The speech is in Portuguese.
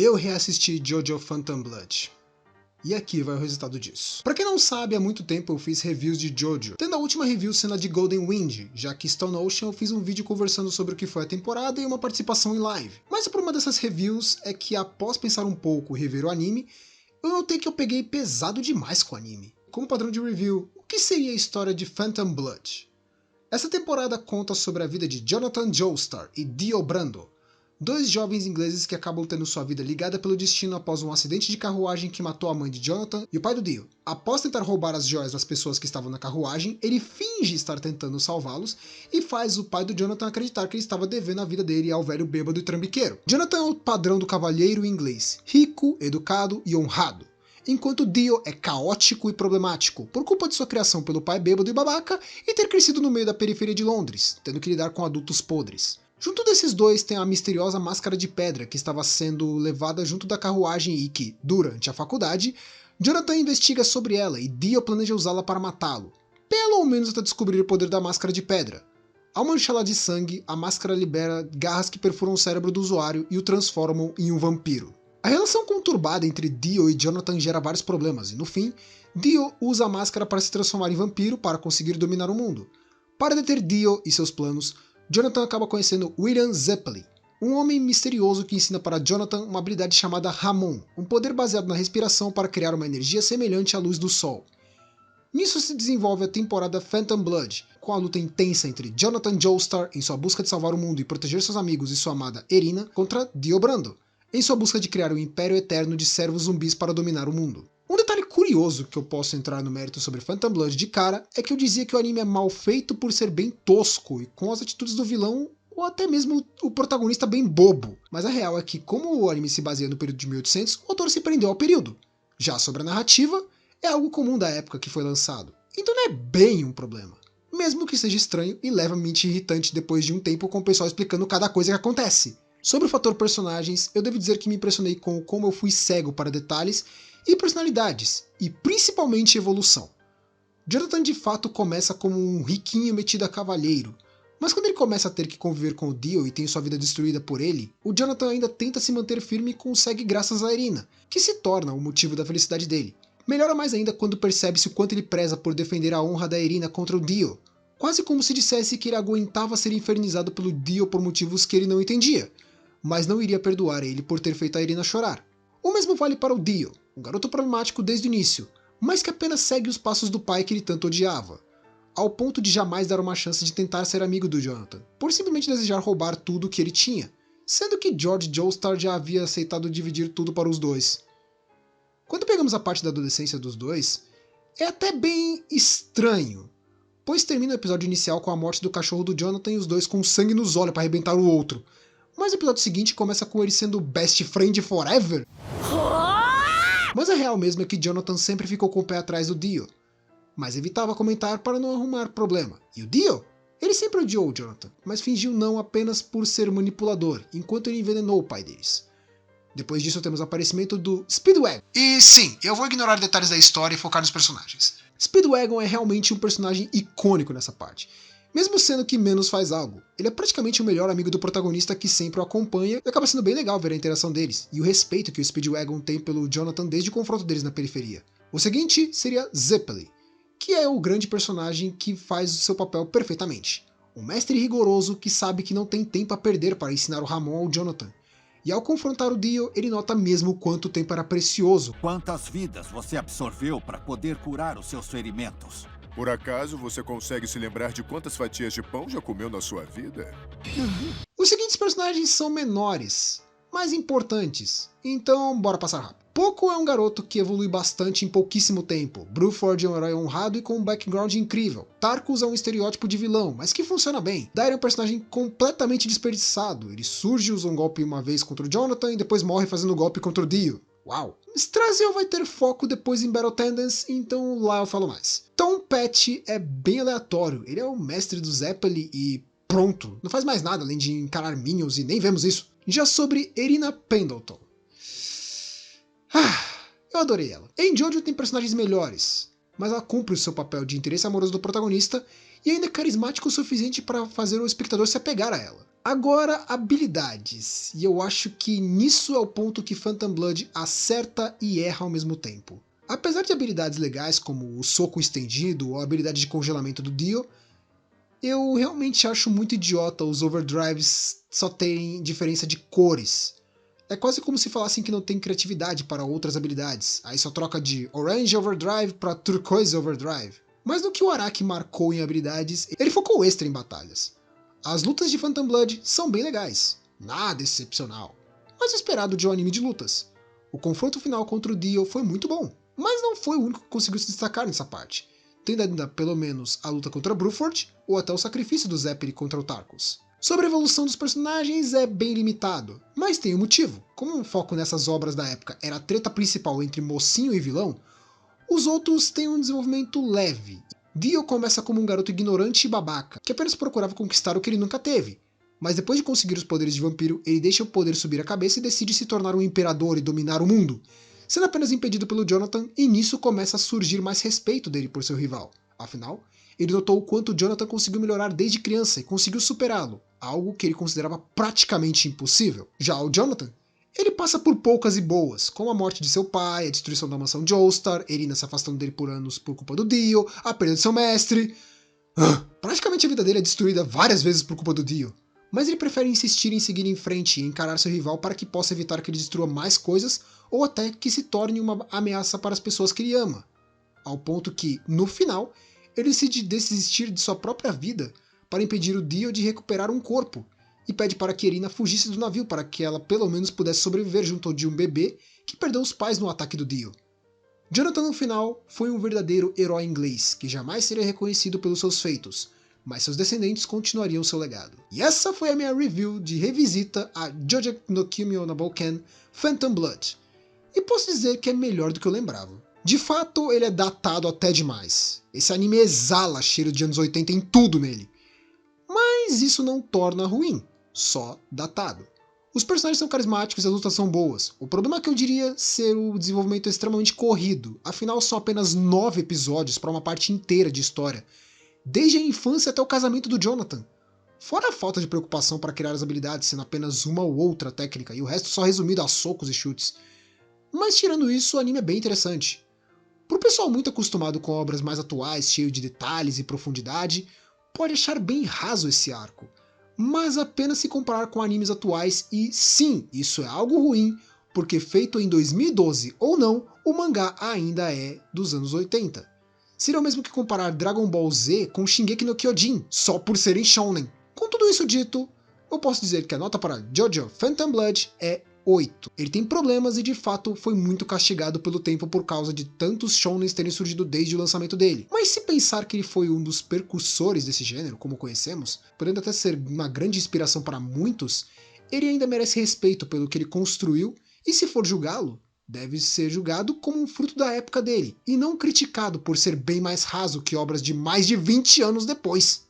Eu reassisti Jojo Phantom Blood. E aqui vai o resultado disso. Pra quem não sabe, há muito tempo eu fiz reviews de Jojo, tendo a última review sendo a de Golden Wind, já que Stone Ocean eu fiz um vídeo conversando sobre o que foi a temporada e uma participação em live. Mas o problema dessas reviews é que após pensar um pouco e rever o anime, eu notei que eu peguei pesado demais com o anime. Como padrão de review, o que seria a história de Phantom Blood? Essa temporada conta sobre a vida de Jonathan Joestar e Dio Brando, dois jovens ingleses que acabam tendo sua vida ligada pelo destino após um acidente de carruagem que matou a mãe de Jonathan e o pai do Dio. Após tentar roubar as joias das pessoas que estavam na carruagem, ele finge estar tentando salvá-los e faz o pai do Jonathan acreditar que ele estava devendo a vida dele ao velho bêbado e trambiqueiro. Jonathan é o padrão do cavalheiro inglês, rico, educado e honrado, enquanto Dio é caótico e problemático, por culpa de sua criação pelo pai bêbado e babaca e ter crescido no meio da periferia de Londres, tendo que lidar com adultos podres. Junto desses dois tem a misteriosa máscara de pedra que estava sendo levada junto da carruagem e que, durante a faculdade, Jonathan investiga sobre ela e Dio planeja usá-la para matá-lo, pelo menos até descobrir o poder da máscara de pedra. Ao manchá-la de sangue, a máscara libera garras que perfuram o cérebro do usuário e o transformam em um vampiro. A relação conturbada entre Dio e Jonathan gera vários problemas e, no fim, Dio usa a máscara para se transformar em vampiro para conseguir dominar o mundo. Para deter Dio e seus planos, Jonathan acaba conhecendo William Zeppeli, um homem misterioso que ensina para Jonathan uma habilidade chamada Ramon, um poder baseado na respiração para criar uma energia semelhante à luz do sol. Nisso se desenvolve a temporada Phantom Blood, com a luta intensa entre Jonathan Joestar em sua busca de salvar o mundo e proteger seus amigos e sua amada Irina contra Dio Brando, em sua busca de criar um império eterno de servos zumbis para dominar o mundo. Um detalhe curioso que eu posso entrar no mérito sobre Phantom Blood de cara é que eu dizia que o anime é mal feito por ser bem tosco e com as atitudes do vilão ou até mesmo o protagonista bem bobo. Mas a real é que, como o anime se baseia no período de 1800, o autor se prendeu ao período. Já sobre a narrativa, é algo comum da época que foi lançado, então não é bem um problema. Mesmo que seja estranho e levemente irritante depois de um tempo com o pessoal explicando cada coisa que acontece. Sobre o fator personagens, eu devo dizer que me impressionei com como eu fui cego para detalhes e personalidades, e principalmente evolução. Jonathan de fato começa como um riquinho metido a cavalheiro, mas quando ele começa a ter que conviver com o Dio e tem sua vida destruída por ele, o Jonathan ainda tenta se manter firme e consegue graças a Irina, que se torna o motivo da felicidade dele. Melhora mais ainda quando percebe-se o quanto ele preza por defender a honra da Irina contra o Dio, quase como se dissesse que ele aguentava ser infernizado pelo Dio por motivos que ele não entendia, mas não iria perdoar ele por ter feito a Irina chorar. O mesmo vale para o Dio, um garoto problemático desde o início, mas que apenas segue os passos do pai que ele tanto odiava, ao ponto de jamais dar uma chance de tentar ser amigo do Jonathan, por simplesmente desejar roubar tudo o que ele tinha, sendo que George Joestar já havia aceitado dividir tudo para os dois. Quando pegamos a parte da adolescência dos dois, é até bem estranho, pois termina o episódio inicial com a morte do cachorro do Jonathan e os dois com sangue nos olhos para arrebentar o outro. Mas o episódio seguinte começa com ele sendo best friend forever. Mas a real mesmo é que Jonathan sempre ficou com o pé atrás do Dio, mas evitava comentar para não arrumar problema. E o Dio? Ele sempre odiou o Jonathan, mas fingiu não apenas por ser manipulador, enquanto ele envenenou o pai deles. Depois disso temos o aparecimento do Speedwagon. E sim, eu vou ignorar detalhes da história e focar nos personagens. Speedwagon é realmente um personagem icônico nessa parte, mesmo sendo que menos faz algo. Ele é praticamente o melhor amigo do protagonista que sempre o acompanha e acaba sendo bem legal ver a interação deles e o respeito que o Speedwagon tem pelo Jonathan desde o confronto deles na periferia. O seguinte seria Zeppeli, que é o grande personagem que faz o seu papel perfeitamente. Um mestre rigoroso que sabe que não tem tempo a perder para ensinar o Ramon ao Jonathan. E ao confrontar o Dio, ele nota mesmo quanto o tempo era precioso. Quantas vidas você absorveu para poder curar os seus ferimentos? Por acaso você consegue se lembrar de quantas fatias de pão já comeu na sua vida? Os seguintes personagens são menores, mas importantes, então bora passar rápido. Poco é um garoto que evolui bastante em pouquíssimo tempo. Bruford é um herói honrado e com um background incrível. Tarkus é um estereótipo de vilão, mas que funciona bem. Dair é um personagem completamente desperdiçado. Ele surge, usa um golpe uma vez contra o Jonathan e depois morre fazendo golpe contra o Dio. Uau! Straziel vai ter foco depois em Battle Tendance, então lá eu falo mais. Tom Petty é bem aleatório. Ele é o mestre do Zeppeli e pronto. Não faz mais nada além de encarar minions e nem vemos isso. Já sobre Irina Pendleton. Eu adorei ela. Em Jojo tem personagens melhores, mas ela cumpre o seu papel de interesse amoroso do protagonista e ainda é carismático o suficiente para fazer o espectador se apegar a ela. Agora, habilidades, e eu acho que nisso é o ponto que Phantom Blood acerta e erra ao mesmo tempo. Apesar de habilidades legais como o soco estendido ou a habilidade de congelamento do Dio, eu realmente acho muito idiota os overdrives só terem diferença de cores. É quase como se falassem que não tem criatividade para outras habilidades, aí só troca de Orange Overdrive para Turquoise Overdrive. Mas no que o Araki marcou em habilidades, ele focou extra em batalhas. As lutas de Phantom Blood são bem legais, nada excepcional, mas esperado de um anime de lutas. O confronto final contra o Dio foi muito bom, mas não foi o único que conseguiu se destacar nessa parte, tendo ainda pelo menos a luta contra Bruford ou até o sacrifício do Zeppeli contra o Tarkus. Sobre a evolução dos personagens é bem limitado, mas tem um motivo. Como um foco nessas obras da época era a treta principal entre mocinho e vilão, os outros têm um desenvolvimento leve. Dio começa como um garoto ignorante e babaca, que apenas procurava conquistar o que ele nunca teve. Mas depois de conseguir os poderes de vampiro, ele deixa o poder subir a cabeça e decide se tornar um imperador e dominar o mundo, sendo apenas impedido pelo Jonathan, e nisso começa a surgir mais respeito dele por seu rival. Afinal, ele notou o quanto Jonathan conseguiu melhorar desde criança e conseguiu superá-lo, algo que ele considerava praticamente impossível. Já o Jonathan, ele passa por poucas e boas, como a morte de seu pai, a destruição da mansão Joestar, Irina se afastando dele por anos por culpa do Dio, a perda de seu mestre. Praticamente a vida dele é destruída várias vezes por culpa do Dio. Mas ele prefere insistir em seguir em frente e encarar seu rival para que possa evitar que ele destrua mais coisas ou até que se torne uma ameaça para as pessoas que ele ama. Ao ponto que, no final, ele decide desistir de sua própria vida para impedir o Dio de recuperar um corpo, e pede para que Irina fugisse do navio para que ela pelo menos pudesse sobreviver junto de um bebê que perdeu os pais no ataque do Dio. Jonathan no final foi um verdadeiro herói inglês, que jamais seria reconhecido pelos seus feitos, mas seus descendentes continuariam seu legado. E essa foi a minha review de revisita a Jojo no Kimi no Bouken Phantom Blood, e posso dizer que é melhor do que eu lembrava. De fato, ele é datado até demais. Esse anime exala cheiro de anos 80 em tudo nele. Mas isso não torna ruim, só datado. Os personagens são carismáticos e as lutas são boas. O problema é que eu diria ser o desenvolvimento extremamente corrido, afinal são apenas 9 episódios para uma parte inteira de história, desde a infância até o casamento do Jonathan. Fora a falta de preocupação para criar as habilidades, sendo apenas uma ou outra técnica, e o resto só resumido a socos e chutes. Mas tirando isso, o anime é bem interessante. Para o pessoal muito acostumado com obras mais atuais, cheio de detalhes e profundidade, pode achar bem raso esse arco, mas apenas se comparar com animes atuais, e sim, isso é algo ruim, porque feito em 2012 ou não, o mangá ainda é dos anos 80. Seria o mesmo que comparar Dragon Ball Z com Shingeki no Kyojin, só por serem shounen. Com tudo isso dito, eu posso dizer que a nota para Jojo Phantom Blood é 8. Ele tem problemas e de fato foi muito castigado pelo tempo por causa de tantos shounens terem surgido desde o lançamento dele. Mas se pensar que ele foi um dos precursores desse gênero, como conhecemos, podendo até ser uma grande inspiração para muitos, ele ainda merece respeito pelo que ele construiu, e se for julgá-lo, deve ser julgado como um fruto da época dele, e não criticado por ser bem mais raso que obras de mais de 20 anos depois.